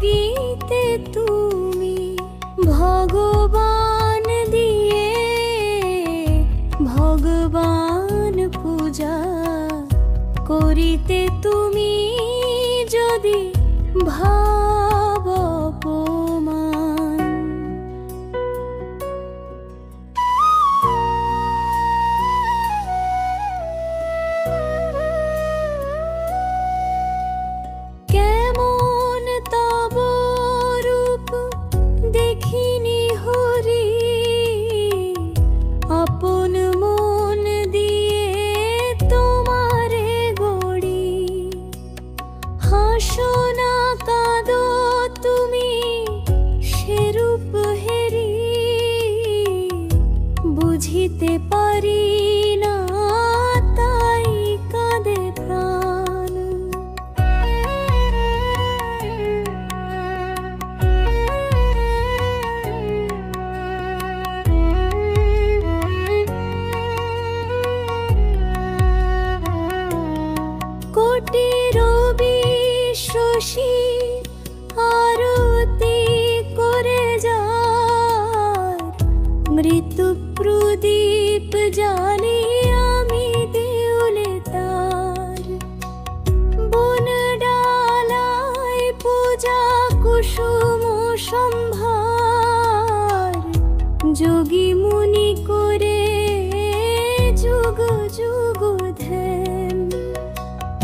যোগীতে তুমি ভগবান দিয়ে ভগবান পূজা করিতে তুমি যদি ভাব অপমান। কেমন তব রূপ দেখিনি হরি, আপন মন দিয়ে তোমারে গড়ি। হাসো না কাঁদো তুমি সেরূপ হেরি, বুঝিতে পারি না তাই কাঁদে প্রাণ। কোটি রবি শশী আরতি করে যার, মৃত্যু প্রদীপ জানি আমি দেউলে তার। বন ডালায় পূজা কুসুম সম্ভার, যোগী মুনি করে যুগ যুগ ধ্যান।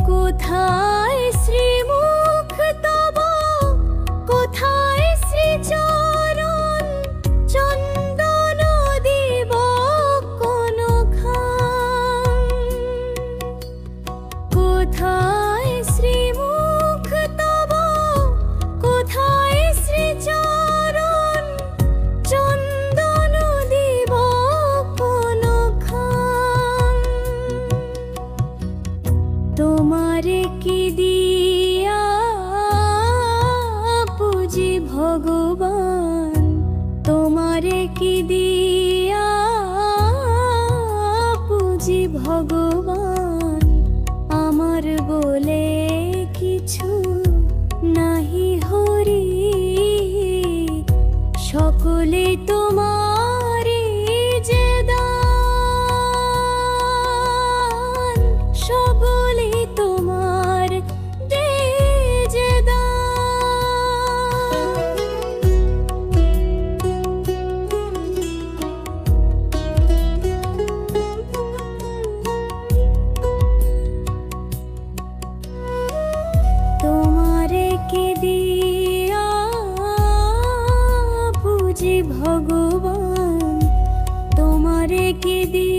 কোথায় শ্রীমুখ তব, কোথায় শ্রীচরণ, চন্দন দিব কোনখান। কোথায় শ্রীমুখ তব, কোথায় শ্রীচরণ, চন্দন দিব কোনখান। তোমারে কি দিয়া পুজি ভগবান, তোমারে কি দিয়া পুজি ভগবান। আমার বলে কিছু নাহি হরি, সকলে তোমারে যে দান, সকলে তোমার দে যে দান। তোমারে কি দিয়া পুজি ভগবান, তোমারে কি দিয়া